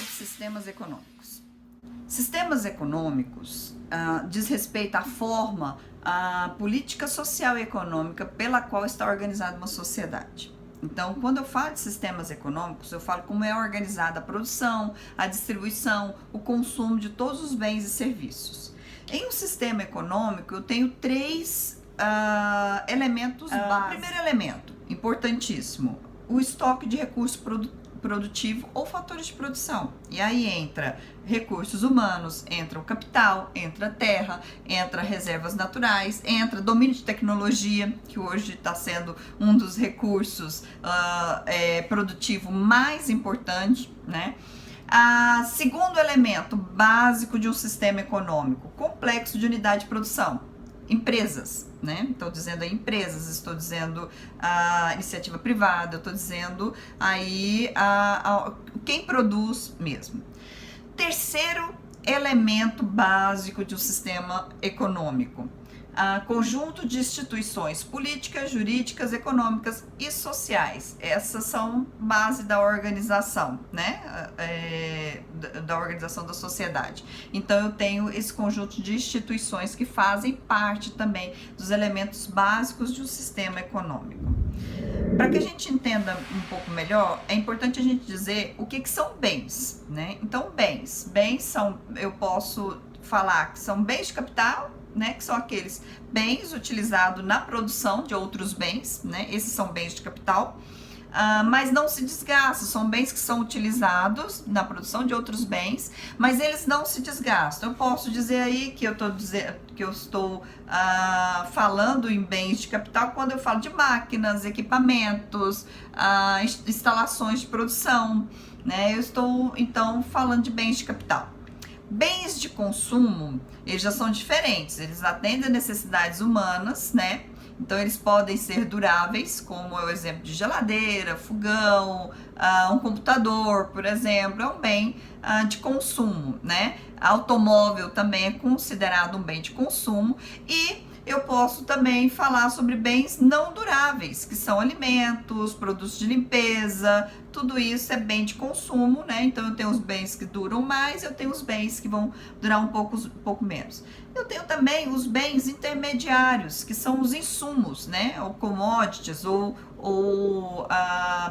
sobre sistemas econômicos. Sistemas econômicos diz respeito à forma, à política social e econômica pela qual está organizada uma sociedade. Então, quando eu falo de sistemas econômicos, eu falo como é organizada a produção, a distribuição, o consumo de todos os bens e serviços. Em um sistema econômico, eu tenho três elementos básicos. Primeiro elemento, importantíssimo, o estoque de recursos produtivo ou fatores de produção. E aí entra recursos humanos, entra o capital, entra a terra, entra reservas naturais, entra domínio de tecnologia, que hoje está sendo um dos recursos produtivo mais importante, né? Segundo elemento básico de um sistema econômico, complexo de unidade de produção. Empresas, né? Estou dizendo aí empresas, estou dizendo a iniciativa privada, estou dizendo aí quem produz mesmo. Terceiro elemento básico de um sistema econômico, conjunto de instituições políticas, jurídicas, econômicas e sociais. Essas são base da organização, né? Da organização da sociedade. Então eu tenho esse conjunto de instituições que fazem parte também dos elementos básicos de um sistema econômico. Para que a gente entenda um pouco melhor, é importante a gente dizer o que são bens, né? Então bens são, eu posso falar que são bens de capital, né, que são aqueles bens utilizados na produção de outros bens, né, esses são bens de capital, mas não se desgastam, são bens que são utilizados na produção de outros bens, mas eles não se desgastam. Eu posso dizer aí que eu estou falando em bens de capital quando eu falo de máquinas, equipamentos, instalações de produção, né, eu estou então falando de bens de capital. Bens de consumo, eles já são diferentes, eles atendem a necessidades humanas, né? Então eles podem ser duráveis, como é o exemplo de geladeira, fogão, um computador, por exemplo, é um bem de consumo, né? Automóvel também é considerado um bem de consumo. E eu posso também falar sobre bens não duráveis, que são alimentos, produtos de limpeza, tudo isso é bem de consumo, né? Então eu tenho os bens que duram mais, eu tenho os bens que vão durar um pouco menos. Eu tenho também os bens intermediários, que são os insumos, né? Ou commodities, ou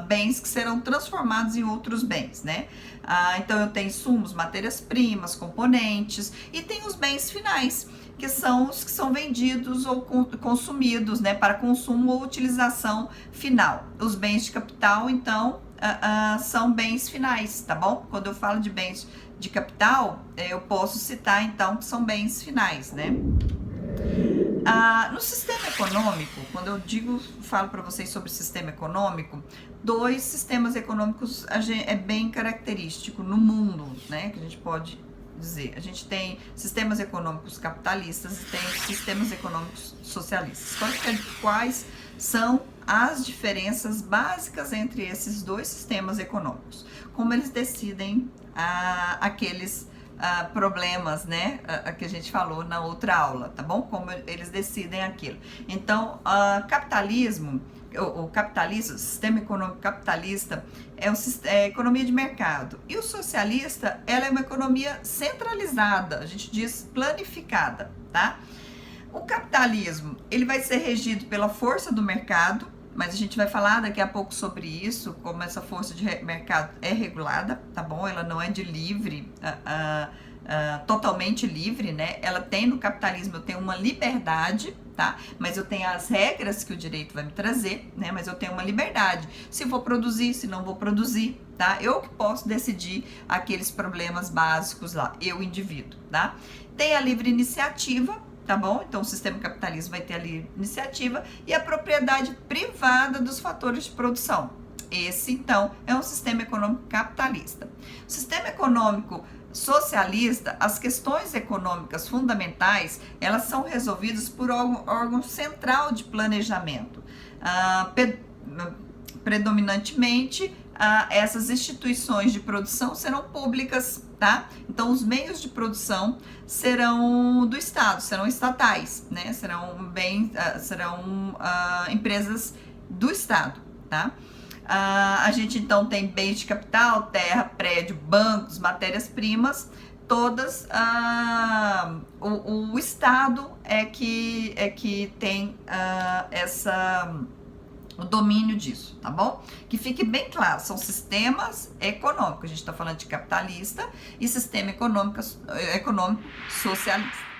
bens que serão transformados em outros bens, né? Então eu tenho insumos, matérias-primas, componentes, e tem os bens finais, que são os que são vendidos ou consumidos, né, para consumo ou utilização final. Os bens de capital, então, são bens finais, tá bom? Quando eu falo de bens de capital, eu posso citar, então, que são bens finais, né? No sistema econômico, quando eu falo para vocês sobre sistema econômico, dois sistemas econômicos é bem característico no mundo, né, que a gente pode dizer. A gente tem sistemas econômicos capitalistas e tem sistemas econômicos socialistas. Quais são as diferenças básicas entre esses dois sistemas econômicos? Como eles decidem aqueles problemas, né, que a gente falou na outra aula, tá bom? Como eles decidem aquilo. Então, capitalismo, o capitalista, o sistema econômico capitalista é a economia de mercado, e o socialista, ela é uma economia centralizada, a gente diz planificada, tá? O capitalismo, ele vai ser regido pela força do mercado, mas a gente vai falar daqui a pouco sobre isso, como essa força de mercado é regulada, tá bom? Ela não é de livre, totalmente livre, né? Ela tem, no capitalismo, eu tenho uma liberdade, tá? Mas eu tenho as regras que o direito vai me trazer, né? Mas eu tenho uma liberdade, se vou produzir, se não vou produzir, tá? Eu que posso decidir aqueles problemas básicos lá, eu, indivíduo, tá? Tem a livre iniciativa, tá bom? Então o sistema capitalista vai ter a livre iniciativa e a propriedade privada dos fatores de produção. Esse, então, é um sistema econômico capitalista. O sistema econômico socialista, as questões econômicas fundamentais, elas são resolvidas por órgão central de planejamento. Predominantemente, essas instituições de produção serão públicas, tá? Então, os meios de produção serão do Estado, serão estatais, né? Serão empresas do Estado, tá? A gente então tem bens de capital, terra, prédio, bancos, matérias-primas, todas o Estado é que tem o domínio disso, tá bom? Que fique bem claro, são sistemas econômicos, a gente está falando de capitalista e sistema econômico socialista.